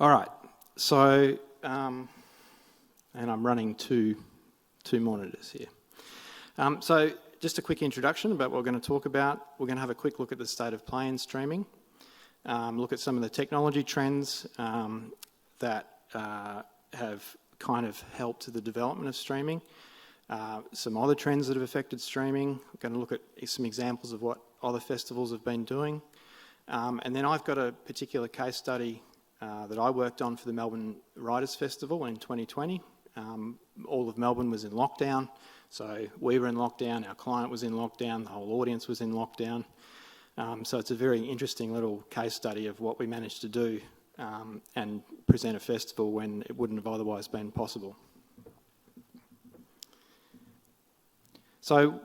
All right, so, and I'm running two monitors here. So just a quick introduction about what we're going to talk about. We're going to have a quick look at the state of play in streaming, look at some of the technology trends that have kind of helped the development of streaming, some other trends that have affected streaming. We're going to look at some examples of what other festivals have been doing. And then I've got a particular case study that I worked on for the Melbourne Writers' Festival in 2020. All of Melbourne was in lockdown, so we were in lockdown, our client was in lockdown, the whole audience was in lockdown. So it's a very interesting little case study of what we managed to do and present a festival when it wouldn't have otherwise been possible. So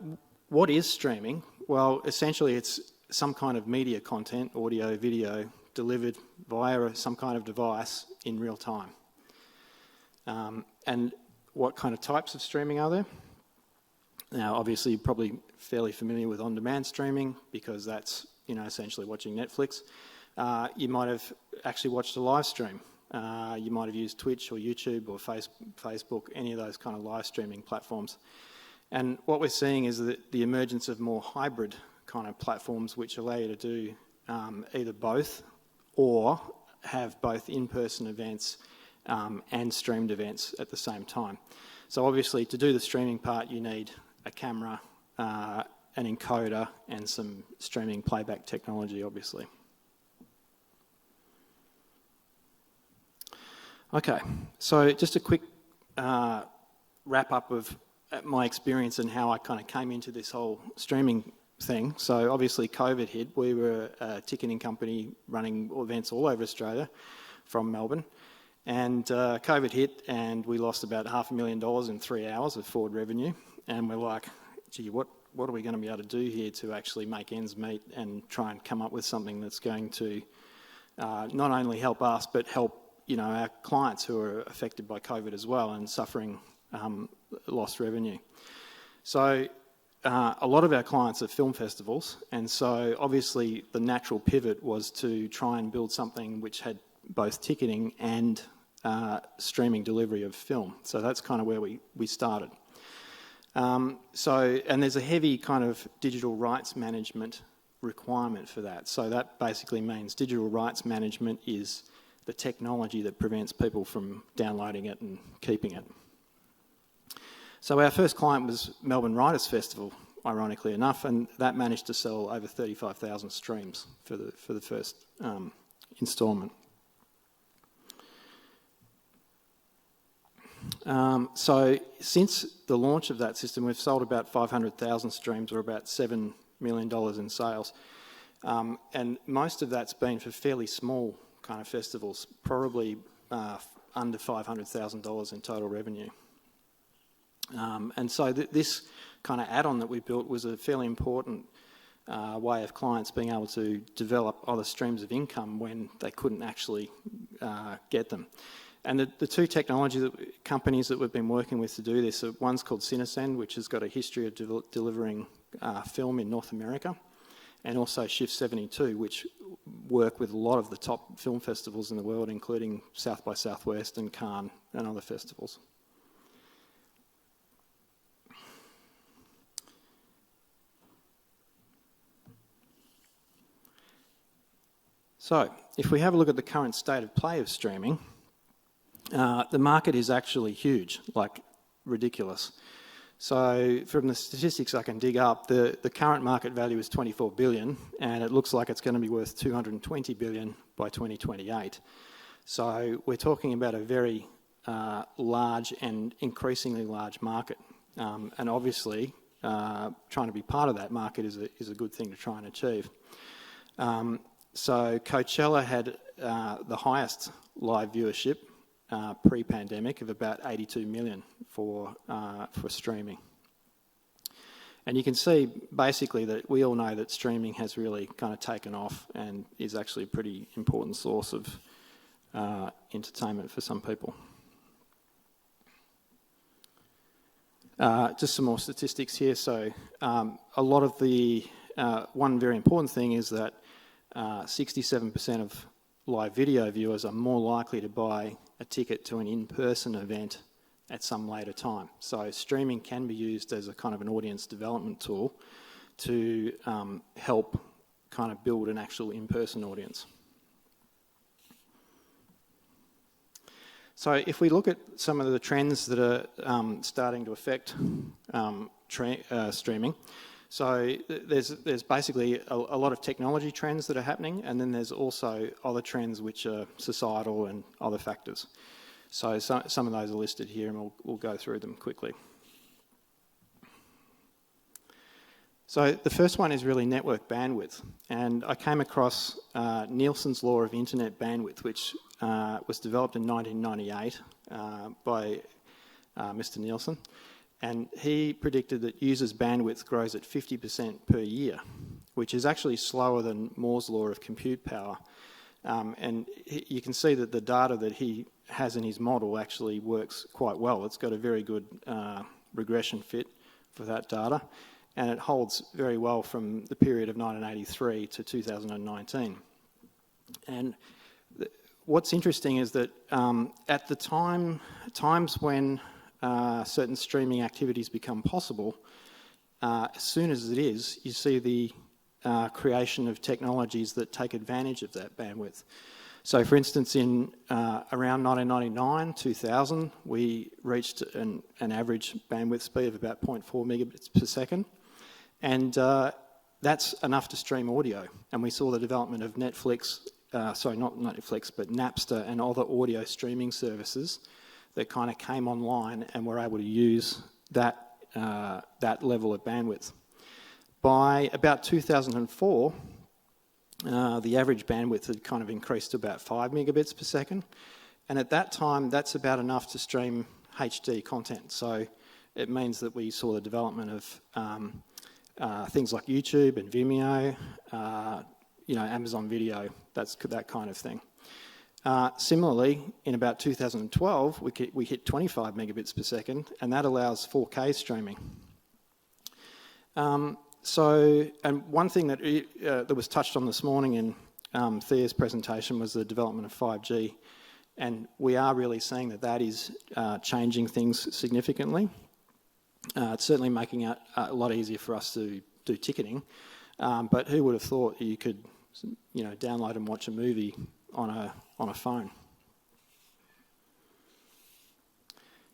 what is streaming? Well, essentially it's some kind of media content, audio, video, delivered via some kind of device in real time. And what kind of types of streaming are there? Now, obviously, you're probably fairly familiar with on-demand streaming because that's, essentially watching Netflix. You might have actually watched a live stream. You might have used Twitch or YouTube or Facebook, any of those kind of live streaming platforms. And what we're seeing is that the emergence of more hybrid kind of platforms which allow you to do either both or have both in-person events and streamed events at the same time. So obviously to do the streaming part you need a camera, an encoder and some streaming playback technology obviously. Okay, so just a quick wrap up of my experience and how I kind of came into this whole streaming thing. So obviously COVID hit. We were a ticketing company running events all over Australia from Melbourne. And COVID hit and we lost about $500,000 in 3 hours of forward revenue. And we're like, gee, what are we going to be able to do here to actually make ends meet and try and come up with something that's going to not only help us, but help our clients who are affected by COVID as well and suffering lost revenue. So a lot of our clients are film festivals, and so obviously the natural pivot was to try and build something which had both ticketing and streaming delivery of film. So that's kind of where we started. And there's a heavy kind of digital rights management requirement for that. So that basically means digital rights management is the technology that prevents people from downloading it and keeping it. So our first client was Melbourne Writers' Festival, ironically enough, and that managed to sell over 35,000 streams for the first instalment. So since the launch of that system, we've sold about 500,000 streams, or about $7 million in sales. And most of that's been for fairly small kind of festivals, probably under $500,000 in total revenue. And so this kind of add-on that we built was a fairly important way of clients being able to develop other streams of income when they couldn't actually get them. And the two technology companies that we've been working with to do this, one's called Cinesend, which has got a history of delivering film in North America, and also Shift 72, which work with a lot of the top film festivals in the world, including South by Southwest and Cannes and other festivals. So, if we have a look at the current state of play of streaming, the market is actually huge, like ridiculous. So, from the statistics I can dig up, the current market value is $24 billion, and it looks like it's going to be worth $220 billion by 2028. So, we're talking about a very large and increasingly large market. And obviously, trying to be part of that market is a good thing to try and achieve. So Coachella had the highest live viewership pre-pandemic of about 82 million for streaming. And you can see basically that we all know that streaming has really kind of taken off and is actually a pretty important source of entertainment for some people. Just some more statistics here. So a lot of the, one very important thing is that 67% of live video viewers are more likely to buy a ticket to an in-person event at some later time. So streaming can be used as a kind of an audience development tool to help kind of build an actual in-person audience. So if we look at some of the trends that are starting to affect streaming, so there's basically a lot of technology trends that are happening, and then there's also other trends which are societal and other factors. So some of those are listed here, and we'll go through them quickly. So the first one is really network bandwidth, and I came across Nielsen's law of internet bandwidth, which was developed in 1998 by Mr. Nielsen, and he predicted that users' bandwidth grows at 50% per year, which is actually slower than Moore's law of compute power. And you can see that the data that he has in his model actually works quite well. It's got a very good regression fit for that data, and it holds very well from the period of 1983 to 2019. And what's interesting is that at the times when certain streaming activities become possible, as soon as it is, you see the creation of technologies that take advantage of that bandwidth. So for instance, in around 1999, 2000, we reached an average bandwidth speed of about 0.4 megabits per second. And that's enough to stream audio. And we saw the development of Netflix, sorry, not Netflix, but Napster and other audio streaming services that kind of came online and were able to use that level of bandwidth. By about 2004, the average bandwidth had kind of increased to about 5 megabits per second. And at that time, that's about enough to stream HD content. So it means that we saw the development of things like YouTube and Vimeo, Amazon Video, that kind of thing. Similarly, in about 2012, we hit 25 megabits per second, and that allows 4K streaming. And one thing that was touched on this morning in Thea's presentation was the development of 5G, and we are really seeing that is changing things significantly. It's certainly making it a lot easier for us to do ticketing, but who would have thought you could, download and watch a movie on a phone?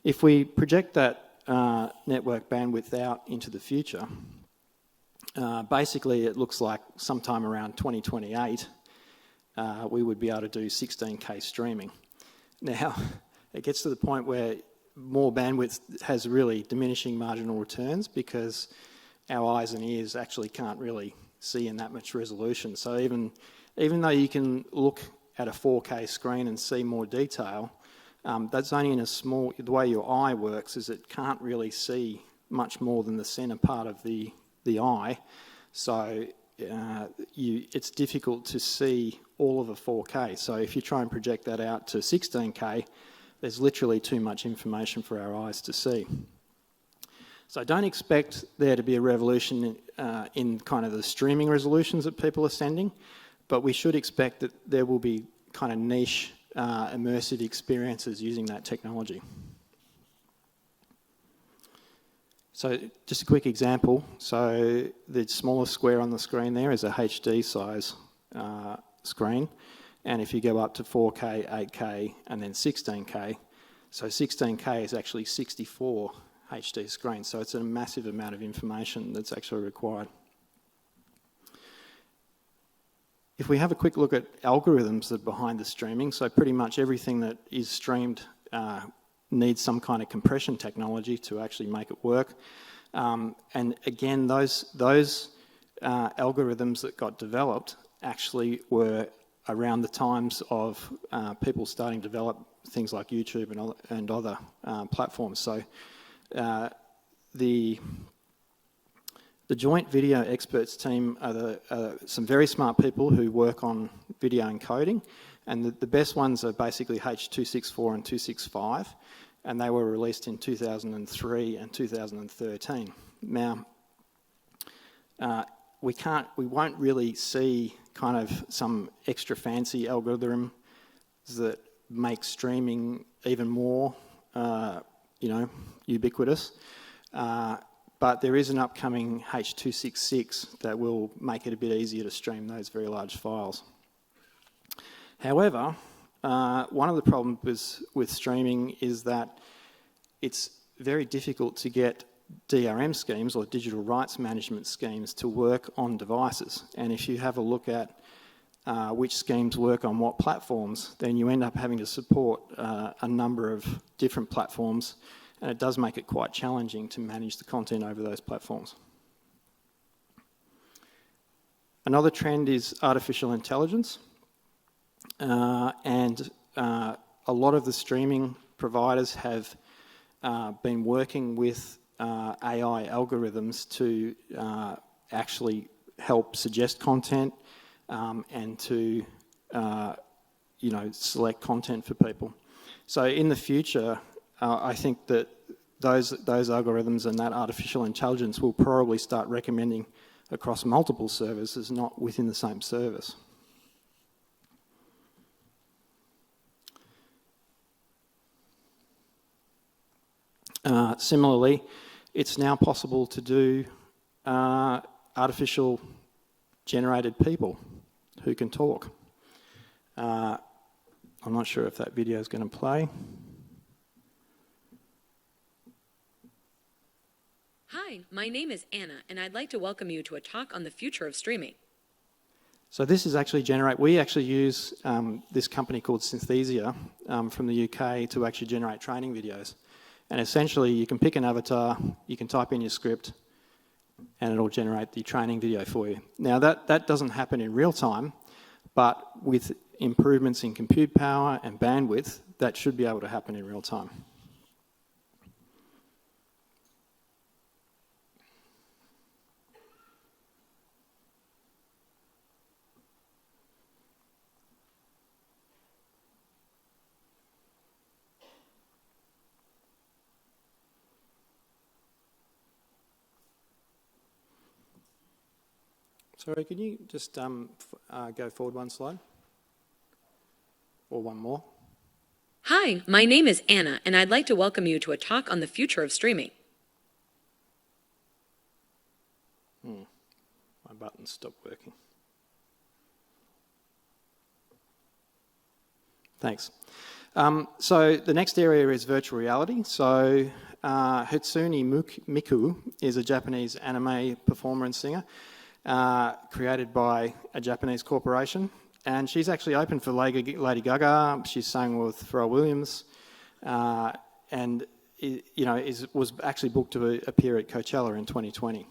If we project that network bandwidth out into the future, basically it looks like sometime around 2028 we would be able to do 16K streaming. Now, it gets to the point where more bandwidth has really diminishing marginal returns because our eyes and ears actually can't really see in that much resolution. So even though you can look at a 4K screen and see more detail, that's only in a small... The way your eye works is it can't really see much more than the centre part of the eye. So it's difficult to see all of a 4K. So if you try and project that out to 16K, there's literally too much information for our eyes to see. So don't expect there to be a revolution in kind of the streaming resolutions that people are sending, but we should expect that there will be kind of niche immersive experiences using that technology. So just a quick example. So the smallest square on the screen there is a HD size screen. And if you go up to 4K, 8K, and then 16K, so 16K is actually 64 HD screens. So it's a massive amount of information that's actually required. If we have a quick look at algorithms that are behind the streaming, so pretty much everything that is streamed needs some kind of compression technology to actually make it work. And again, those algorithms that got developed actually were around the times of people starting to develop things like YouTube and other platforms. So the Joint Video Experts team are some very smart people who work on video encoding, and the best ones are basically H.264 and 265, and they were released in 2003 and 2013. Now, we won't really see kind of some extra fancy algorithm that makes streaming even more, ubiquitous. But there is an upcoming H.266 that will make it a bit easier to stream those very large files. However, one of the problems with streaming is that it's very difficult to get DRM schemes or digital rights management schemes to work on devices. And if you have a look at which schemes work on what platforms, then you end up having to support a number of different platforms, and it does make it quite challenging to manage the content over those platforms. Another trend is artificial intelligence, and a lot of the streaming providers have been working with AI algorithms to actually help suggest content and to select content for people. So in the future, I think that those algorithms and that artificial intelligence will probably start recommending across multiple services, not within the same service. Similarly, it's now possible to do artificial generated people who can talk. I'm not sure if that video is going to play. Hi, my name is Anna, and I'd like to welcome you to a talk on the future of streaming. So this is actually we actually use this company called Synthesia from the UK to actually generate training videos. And essentially, you can pick an avatar, you can type in your script, and it'll generate the training video for you. Now, that doesn't happen in real time, but with improvements in compute power and bandwidth, that should be able to happen in real time. Sorry, can you just go forward one slide? Or one more? Hi, my name is Anna, and I'd like to welcome you to a talk on the future of streaming. My button stopped working. Thanks. So the next area is virtual reality. So Hatsune Miku is a Japanese anime performer and singer. Created by a Japanese corporation, and she's actually opened for Lady Gaga. She's sang with Pharrell Williams, and was actually booked to appear at Coachella in 2020.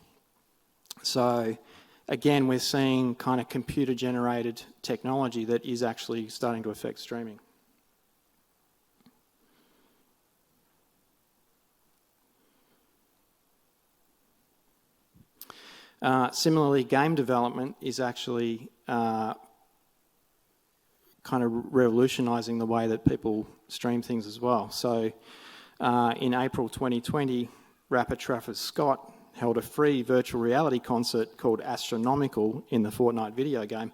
So again, we're seeing kind of computer-generated technology that is actually starting to affect streaming. Similarly, game development is actually kind of revolutionising the way that people stream things as well. So in April 2020, rapper Travis Scott held a free virtual reality concert called Astronomical in the Fortnite video game.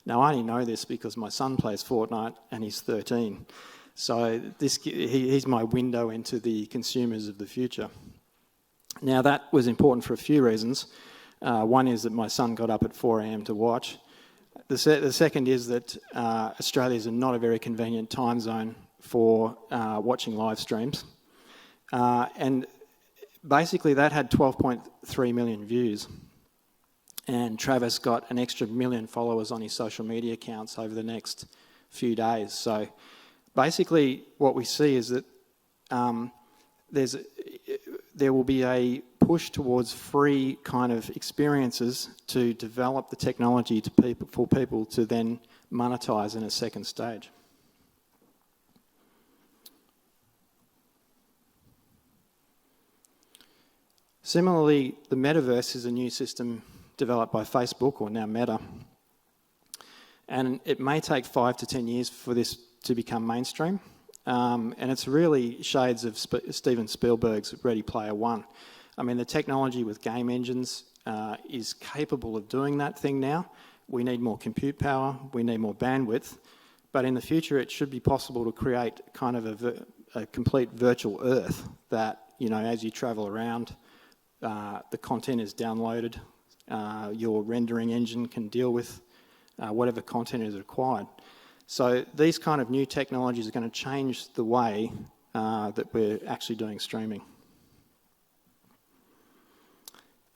Now, I only know this because my son plays Fortnite and he's 13. So he's my window into the consumers of the future. Now, that was important for a few reasons. One is that my son got up at 4 a.m. to watch. The second is that Australia is not a very convenient time zone for watching live streams. And basically that had 12.3 million views. And Travis got an extra 1 million followers on his social media accounts over the next few days. So basically what we see is that there will be a push towards free kind of experiences to develop the technology for people to then monetize in a second stage. Similarly, the metaverse is a new system developed by Facebook, or now Meta. And it may take 5 to 10 years for this to become mainstream. And it's really shades of Steven Spielberg's Ready Player One. I mean, the technology with game engines is capable of doing that thing now. We need more compute power, we need more bandwidth, but in the future it should be possible to create kind of a complete virtual Earth that, you know, as you travel around, the content is downloaded, your rendering engine can deal with whatever content is required. So these kind of new technologies are going to change the way that we're actually doing streaming.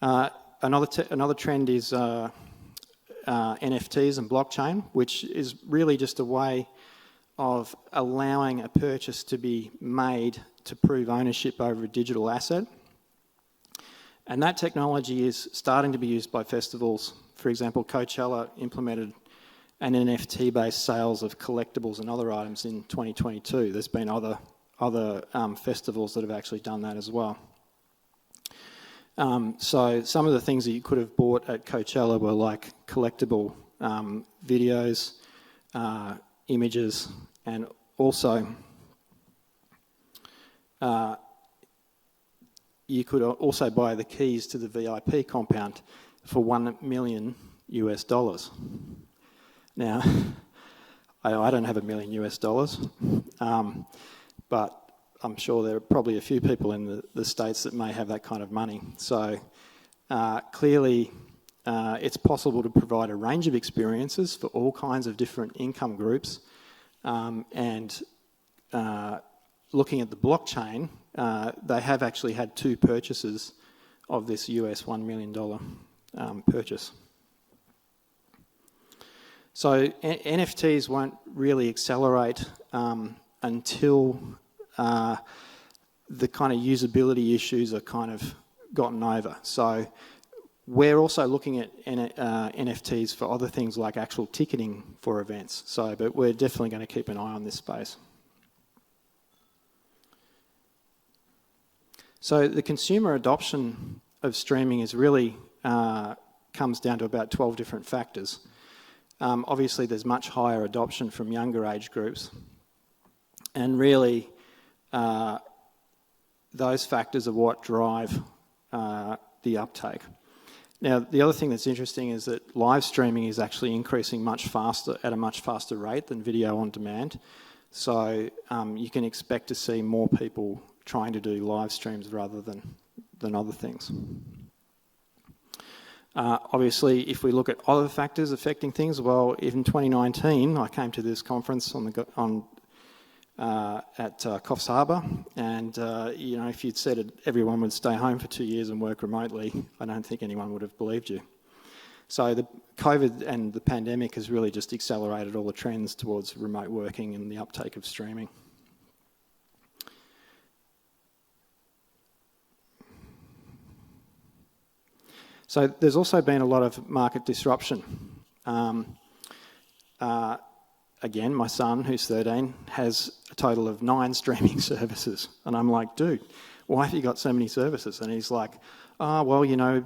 Another trend is NFTs and blockchain, which is really just a way of allowing a purchase to be made to prove ownership over a digital asset. And that technology is starting to be used by festivals. For example, Coachella implemented an NFT-based sales of collectibles and other items in 2022. There's been other festivals that have actually done that as well. So some of the things that you could have bought at Coachella were like collectible videos, images, and also you could also buy the keys to the VIP compound for $1 million US. Now, I don't have $1 million US, but I'm sure there are probably a few people in the States that may have that kind of money. So clearly it's possible to provide a range of experiences for all kinds of different income groups. And looking at the blockchain, they have actually had 2 purchases of this US $1 million purchase. So NFTs won't really accelerate until the kind of usability issues are kind of gotten over. So we're also looking at NFTs for other things like actual ticketing for events. But we're definitely going to keep an eye on this space. So the consumer adoption of streaming is really comes down to about 12 different factors. Obviously, there's much higher adoption from younger age groups. And really, those factors are what drive the uptake. Now, the other thing that's interesting is that live streaming is actually increasing much faster, at a much faster rate than video on demand. So you can expect to see more people trying to do live streams rather than other things. Obviously, if we look at other factors affecting things, well, in 2019, I came to this conference at Coffs Harbour, and you know, if you'd said everyone would stay home for 2 years and work remotely, I don't think anyone would have believed you. So the COVID and the pandemic has really just accelerated all the trends towards remote working and the uptake of streaming. So there's also been a lot of market disruption. Again, my son, who's 13, has a total of 9 streaming services. And I'm like, dude, why have you got so many services? And he's like, oh, well, you know,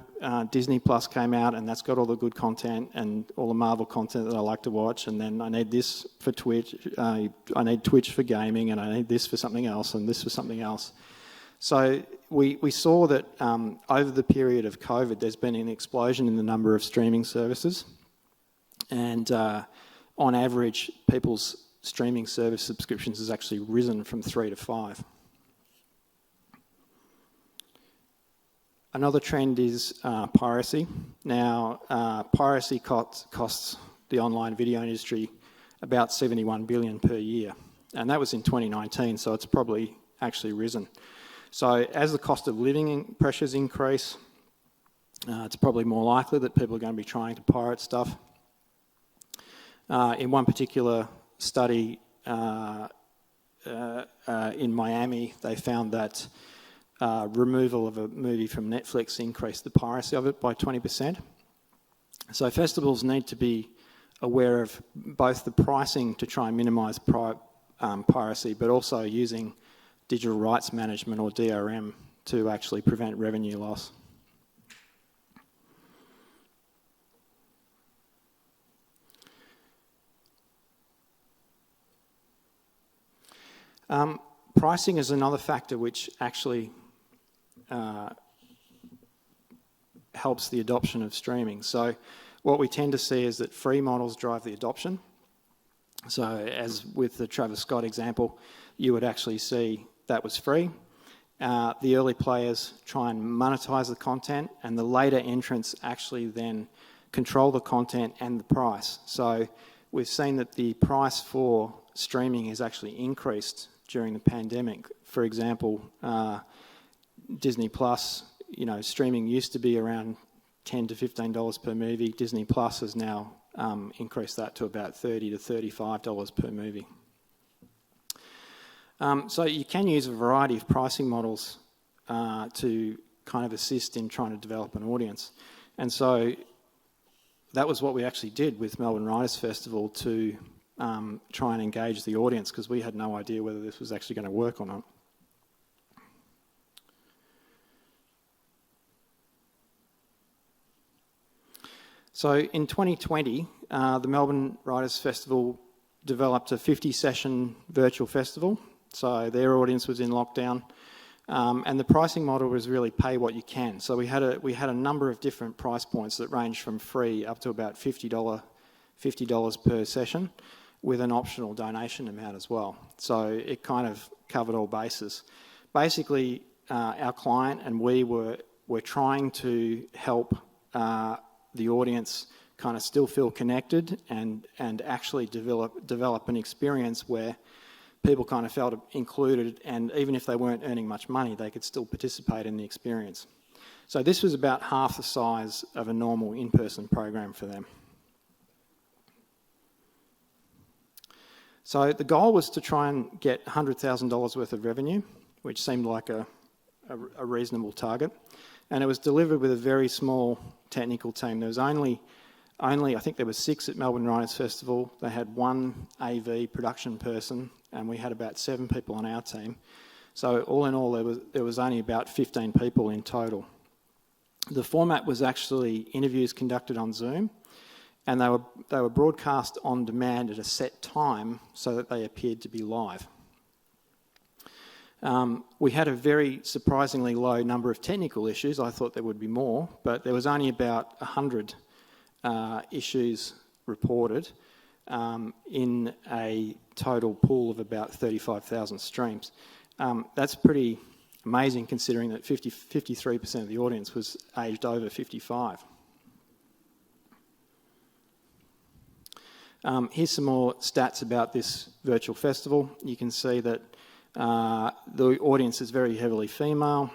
Disney Plus came out and that's got all the good content and all the Marvel content that I like to watch. And then I need this for Twitch. I need Twitch for gaming, and I need this for something else and this for something else. So we saw that over the period of COVID, there's been an explosion in the number of streaming services. And on average, people's streaming service subscriptions has actually risen from 3 to 5. Another trend is piracy. Now, piracy costs the online video industry about $71 billion per year. And that was in 2019, so it's probably actually risen. So as the cost of living pressures increase, it's probably more likely that people are going to be trying to pirate stuff. In one particular study in Miami, they found that removal of a movie from Netflix increased the piracy of it by 20%. So festivals need to be aware of both the pricing to try and minimise piracy, but also using digital rights management, or DRM, to actually prevent revenue loss. Pricing is another factor which actually helps the adoption of streaming. So what we tend to see is that free models drive the adoption. So as with the Travis Scott example, you would actually see that was free. The early players try and monetize the content, and the later entrants actually then control the content and the price. So we've seen that the price for streaming has actually increased during the pandemic. For example, Disney Plus, streaming used to be around $10 to $15 per movie. Disney Plus has now increased that to about $30 to $35 per movie. So you can use a variety of pricing models to kind of assist in trying to develop an audience. And so that was what we actually did with Melbourne Writers Festival to try and engage the audience, because we had no idea whether this was actually going to work or not. So in 2020, the Melbourne Writers Festival developed a 50-session virtual festival. So their audience was in lockdown, and the pricing model was really pay what you can. So we had a number of different price points that ranged from free up to about $50 per session, with an optional donation amount as well. So it kind of covered all bases. Basically, our client and we were trying to help the audience kind of still feel connected and actually develop an experience where people kind of felt included, and even if they weren't earning much money, they could still participate in the experience. So this was about half the size of a normal in-person program for them. So the goal was to try and get $100,000 worth of revenue, which seemed like a reasonable target. And it was delivered with a very small technical team. There was only I think there were 6 at Melbourne Writers Festival. They had 1 AV production person, and we had about 7 people on our team. So all in all, there was only about 15 people in total. The format was actually interviews conducted on Zoom, and they were broadcast on demand at a set time so that they appeared to be live. We had a very surprisingly low number of technical issues. I thought there would be more, but there was only about 100 issues reported in a total pool of about 35,000 streams. That's pretty amazing, considering that 53% of the audience was aged over 55. Here's some more stats about this virtual festival. You can see that the audience is very heavily female.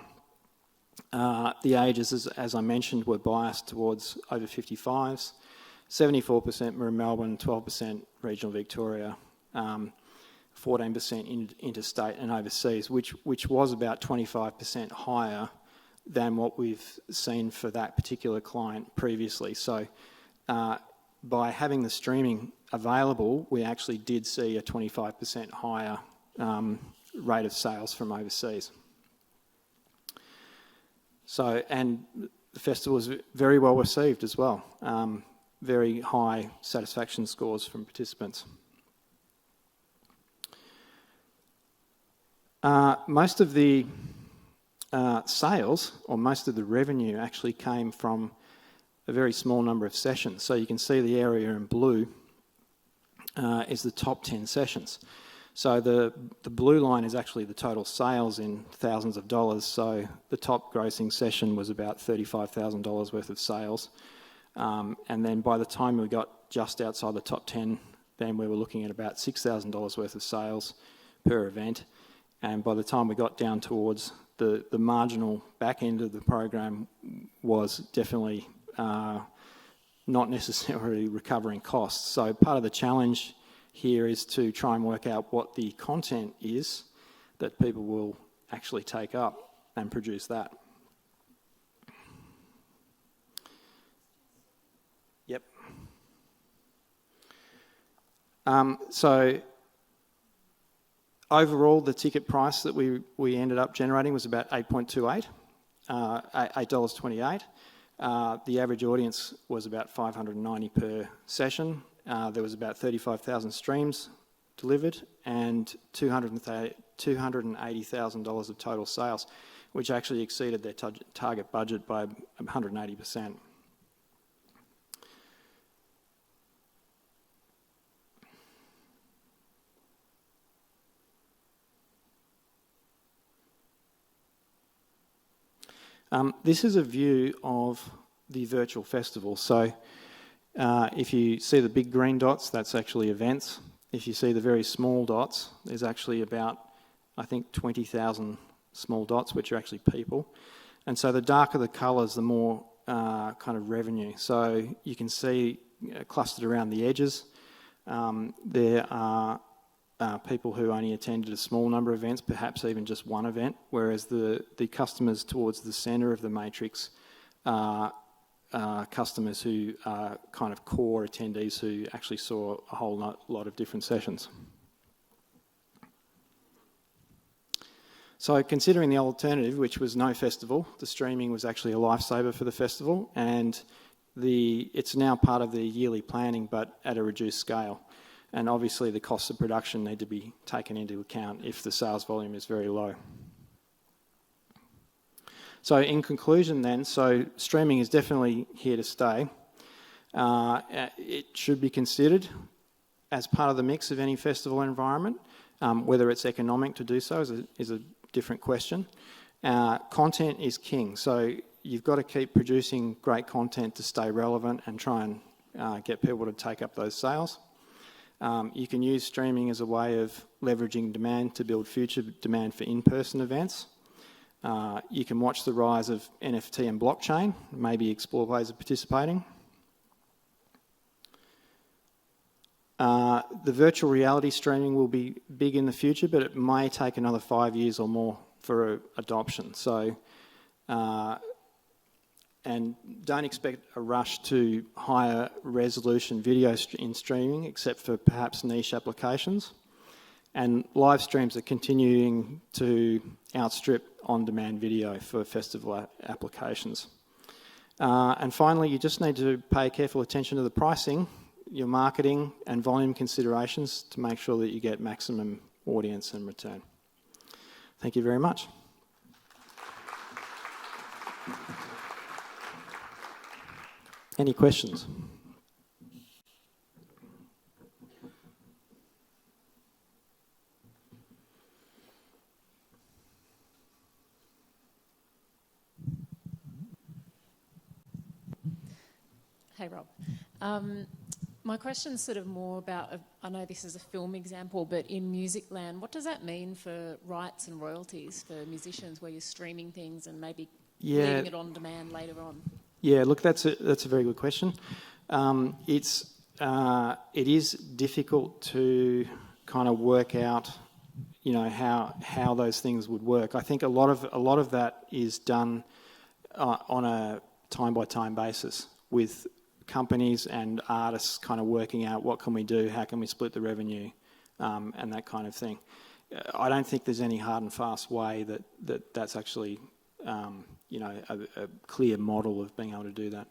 The ages, as I mentioned, were biased towards over 55s. 74% were in Melbourne, 12% regional Victoria, 14% interstate and overseas, which was about 25% higher than what we've seen for that particular client previously. So by having the streaming available, we actually did see a 25% higher rate of sales from overseas. So, and the festival was very well received as well. Very high satisfaction scores from participants. Most of the sales, or most of the revenue, actually came from a very small number of sessions. So you can see the area in blue is the top 10 sessions. So the blue line is actually the total sales in thousands of dollars. So the top grossing session was about $35,000 worth of sales. And then by the time we got just outside the top 10, then we were looking at about $6,000 worth of sales per event. And by the time we got down towards the marginal back end of the program, was definitely not necessarily recovering costs. So part of the challenge here is to try and work out what the content is that people will actually take up and produce that. Yep. So overall, the ticket price that we ended up generating was about $8.28, $8.28. The average audience was about 590 per session. There was about 35,000 streams delivered and $280,000 of total sales. which actually exceeded their target budget by 180%. This is a view of the virtual festival. So if you see the big green dots, that's actually events. If you see the very small dots, there's actually about, I think, 20,000 small dots, which are actually people. And so the darker the colours, the more kind of revenue. So you can see clustered around the edges, there are people who only attended a small number of events, perhaps even just one event, whereas the customers towards the centre of the matrix are customers who are kind of core attendees who actually saw a whole lot of different sessions. So considering the alternative, which was no festival, the streaming was actually a lifesaver for the festival, and it's now part of the yearly planning but at a reduced scale. And obviously the costs of production need to be taken into account if the sales volume is very low. So in conclusion then, so streaming is definitely here to stay. It should be considered as part of the mix of any festival environment. Whether it's economic to do so is a different question. Content is king, so you've got to keep producing great content to stay relevant and try and get people to take up those sales. You can use streaming as a way of leveraging demand to build future demand for in-person events. You can watch the rise of NFT and blockchain, maybe explore ways of participating. The virtual reality streaming will be big in the future, but it may take another 5 years or more for adoption. So, and don't expect a rush to higher resolution video in streaming, except for perhaps niche applications. And live streams are continuing to outstrip on-demand video for festival applications. And finally, you just need to pay careful attention to the pricing, your marketing and volume considerations to make sure that you get maximum audience and return. Thank you very much. Any questions? Hey, Rob. My question's sort of more about, I know this is a film example, but in music land, what does that mean for rights and royalties for musicians where you're streaming things and maybe leaving it on demand later on? Yeah, look, that's a very good question. It is difficult to kind of work out, you know, how those things would work. I think a lot of that is done on a time-by-time basis with companies and artists kind of working out what can we do, how can we split the revenue, and that kind of thing. I don't think there's any hard and fast way that's actually, you know, a clear model of being able to do that.